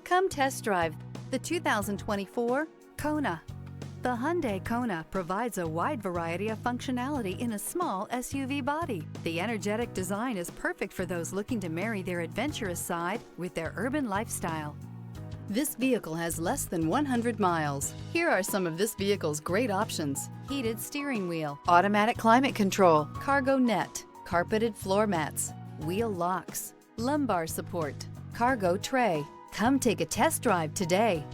Come test drive the 2024 Kona. The Hyundai Kona provides a wide variety of functionality in a small SUV body. The energetic design is perfect for those looking to marry their adventurous side with their urban lifestyle. This vehicle has less than 100 miles. Here are some of this vehicle's great options: heated steering wheel, automatic climate control, cargo net, carpeted floor mats, wheel locks, lumbar support, cargo tray. Come take a test drive today.